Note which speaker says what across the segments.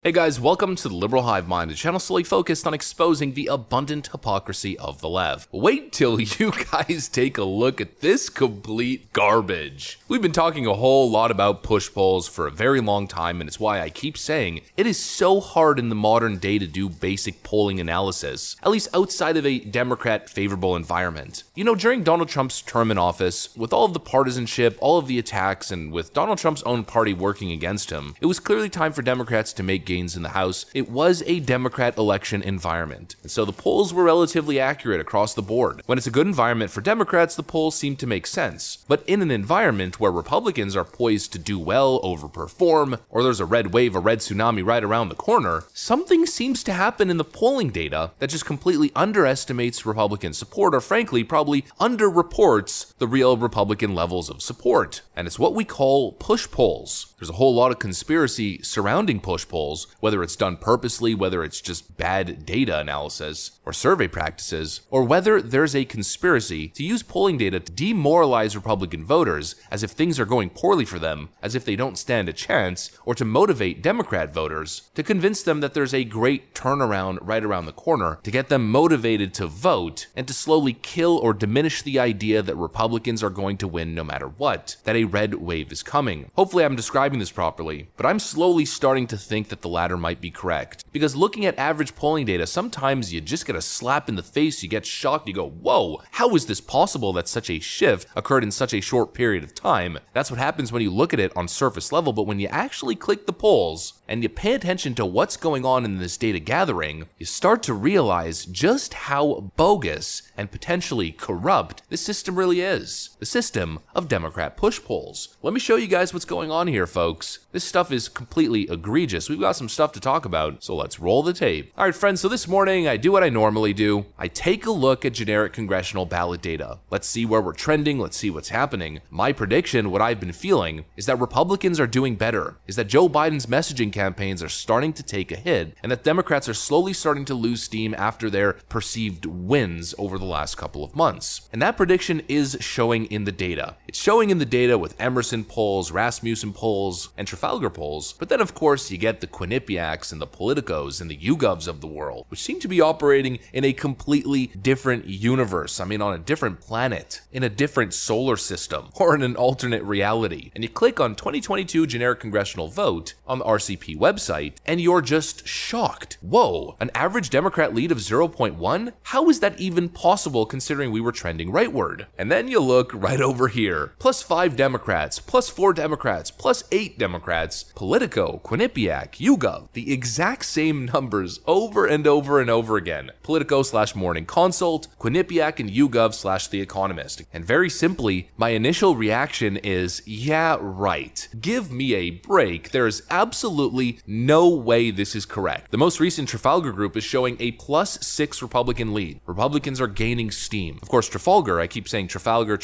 Speaker 1: Hey guys, welcome to the Liberal Hive Mind, a channel solely focused on exposing the abundant hypocrisy of the left. Wait till you guys take a look at this complete garbage. We've been talking a whole lot about push polls for a very long time, and it's why I keep saying it is so hard in the modern day to do basic polling analysis, at least outside of a Democrat favorable environment. You know, during Donald Trump's term in office, with all of the partisanship, all of the attacks, and with Donald Trump's own party working against him, it was clearly time for Democrats to make gains in the House. It was a Democrat election environment, and so the polls were relatively accurate across the board. When it's a good environment for Democrats, the polls seem to make sense. But in an environment where Republicans are poised to do well, overperform, or there's a red wave, a red tsunami right around the corner, something seems to happen in the polling data that just completely underestimates Republican support, or frankly, probably underreports the real Republican levels of support. And it's what we call push polls. There's a whole lot of conspiracy surrounding push polls, whether it's done purposely, whether it's just bad data analysis or survey practices, or whether there's a conspiracy to use polling data to demoralize Republican voters as if things are going poorly for them, as if they don't stand a chance, or to motivate Democrat voters, to convince them that there's a great turnaround right around the corner, to get them motivated to vote, and to slowly kill or diminish the idea that Republicans are going to win no matter what, that a red wave is coming. Hopefully I'm describing this properly, but I'm slowly starting to think that the latter might be correct. Because looking at average polling data, sometimes you just get a slap in the face, you get shocked, you go, whoa, how is this possible that such a shift occurred in such a short period of time? That's what happens when you look at it on surface level, but when you actually click the polls and you pay attention to what's going on in this data gathering, you start to realize just how bogus and potentially corrupt this system really is. The system of Democrat push polls. Let me show you guys what's going on here, folks. This stuff is completely egregious. We've got some stuff to talk about, so let's roll the tape. All right, friends, so this morning I do what I normally do. I take a look at generic congressional ballot data. Let's see where we're trending. Let's see what's happening. My prediction, what I've been feeling, is that Republicans are doing better, is that Joe Biden's messaging campaigns are starting to take a hit, and that Democrats are slowly starting to lose steam after their perceived wins over the last couple of months. And that prediction is showing in the data. It's showing in the data with Emerson polls, Rasmussen polls, and Trafalgar polls, but then of course you get the Quinnipiacs and the Politicos and the YouGovs of the world, which seem to be operating in a completely different universe. I mean, on a different planet, in a different solar system, or in an alternate reality. And you click on 2022 generic congressional vote on the RCP website, and you're just shocked. Whoa, an average Democrat lead of 0.1? How is that even possible considering we were trending rightward? And then you look right over here. +5 Democrats, +4 Democrats, +8 Democrats, Politico, Quinnipiac, YouGov, the exact same numbers over and over and over again. Politico/Morning Consult, Quinnipiac, and YouGov/The Economist. And very simply, my initial reaction is, yeah, right. Give me a break. There is absolutely no way this is correct. The most recent Trafalgar group is showing a +6 Republican lead. Republicans are gaining steam. Of course, Trafalgar, I keep saying Trafalgar,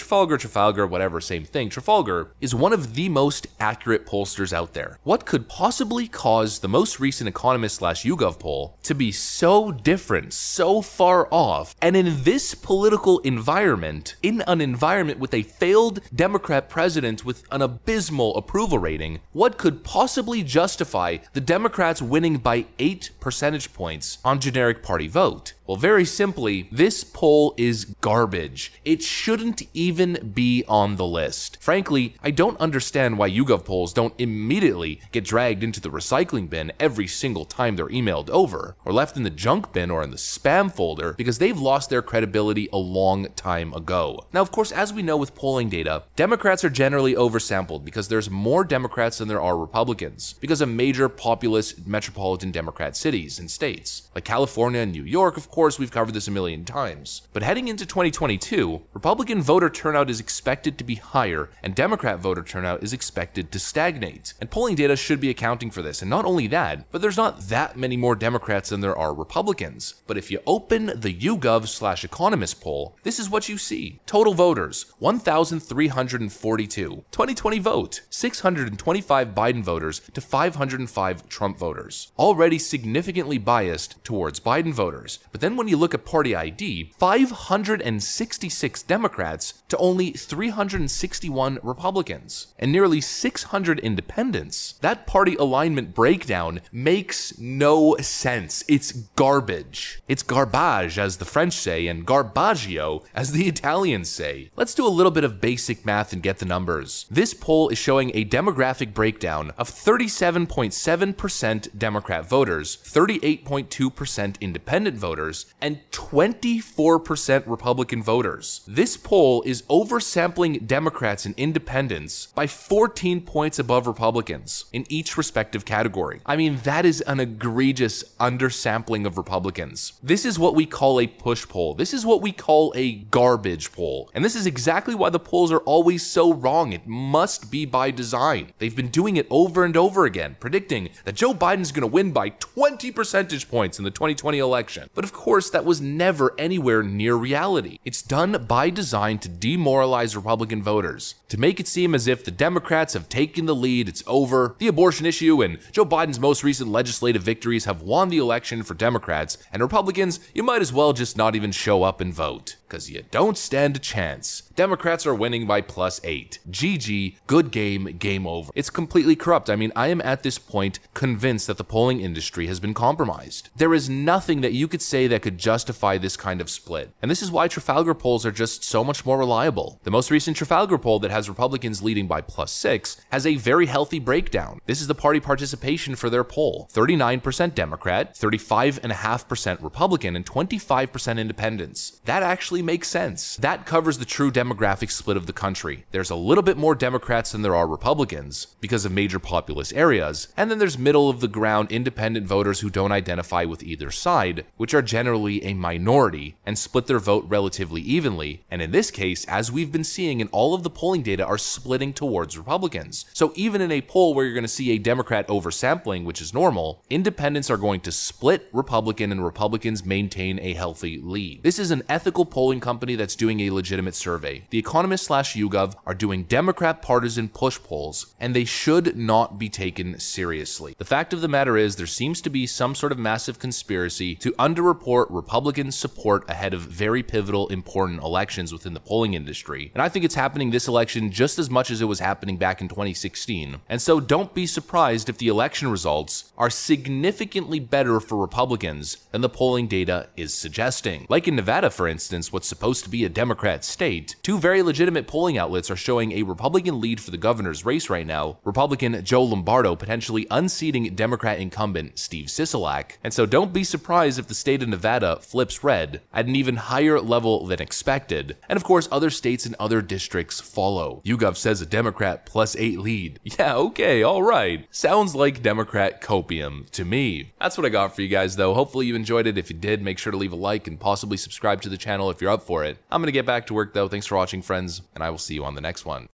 Speaker 1: whatever, same thing. Trafalgar is one of the most accurate pollsters out there. What could possibly cause the most recent Economist/YouGov poll to be so different, so far off, and in this political environment, in an environment with a failed Democrat president with an abysmal approval rating, what could possibly justify the Democrats winning by 8 percentage points on generic party vote? Well, very simply, this poll is garbage. It shouldn't even be on the list. Frankly, I don't understand why YouGov polls don't immediately get dragged into the recycling bin every single time they're emailed over, or left in the junk bin or in the spam folder, because they've lost their credibility a long time ago. Now, of course, as we know with polling data, Democrats are generally oversampled because there's more Democrats than there are Republicans, because of major populous metropolitan Democrat cities and states, like California and New York. Of course, we've covered this a million times. But heading into 2022, Republican voter turnout is expected to be higher, and Democrat voter turnout is expected to stagnate. And polling data should be accounting for this. And not only that, but there's not that many more Democrats than there are Republicans. But if you open the YouGov/Economist poll, this is what you see. Total voters, 1,342. 2020 vote, 625 Biden voters to 505 Trump voters. Already significantly biased towards Biden voters. But then when you look at party ID, 566 Democrats to only 361 Republicans, and nearly 600 independents. That party alignment breakdown breakdown makes no sense. It's garbage. It's garbage, as the French say, and garbaggio, as the Italians say. Let's do a little bit of basic math and get the numbers. This poll is showing a demographic breakdown of 37.7% Democrat voters, 38.2% independent voters, and 24% Republican voters. This poll is oversampling Democrats and independents by 14 points above Republicans in each respective category. I mean, that is an egregious undersampling of Republicans. This is what we call a push poll. This is what we call a garbage poll. And this is exactly why the polls are always so wrong. It must be by design. They've been doing it over and over again, predicting that Joe Biden's going to win by 20 percentage points in the 2020 election. But of course, that was never anywhere near reality. It's done by design to demoralize Republican voters, to make it seem as if the Democrats have taken the lead, it's over, the abortion issue and Joe Biden's most recent legislative victories have won the election for Democrats, and Republicans, you might as well just not even show up and vote, because you don't stand a chance. Democrats are winning by +8. GG, good game, game over. It's completely corrupt. I mean, I am at this point convinced that the polling industry has been compromised. There is nothing that you could say that could justify this kind of split. And this is why Trafalgar polls are just so much more reliable. The most recent Trafalgar poll that has Republicans leading by +6 has a very healthy breakdown. This is the party participation for their poll. 39% Democrat, 35.5% Republican, and 25% independents. That actually makes sense. That covers the true demographic split of the country. There's a little bit more Democrats than there are Republicans because of major populous areas, and then there's middle of the ground independent voters who don't identify with either side, which are generally a minority and split their vote relatively evenly, and in this case, as we've been seeing in all of the polling data, are splitting towards Republicans. So even in a poll where you're going to see a Democrat oversampling, which is normal, independents are going to split Republican and Republicans maintain a healthy lead. This is an ethical polling company that's doing a legitimate survey. The Economist/YouGov are doing Democrat partisan push polls, and they should not be taken seriously. The fact of the matter is there seems to be some sort of massive conspiracy to underreport Republican support ahead of very pivotal, important elections within the polling industry. And I think it's happening this election just as much as it was happening back in 2016. And so don't be surprised if the election results are significantly better for Republicans than the polling data is suggesting. Like in Nevada, for instance, what's supposed to be a Democrat state, two very legitimate polling outlets are showing a Republican lead for the governor's race right now, Republican Joe Lombardo potentially unseating Democrat incumbent Steve Sisolak. And so don't be surprised if the state of Nevada flips red at an even higher level than expected. And of course, other states and other districts follow. YouGov says a Democrat +8 lead. Yeah, okay, alright. Sounds like Democrat copium to me. That's what I got for you guys though. Hopefully you enjoyed it. If you did, make sure to leave a like and possibly subscribe to the channel if you're up for it. I'm gonna get back to work though. Thanks for watching, friends, and I will see you on the next one.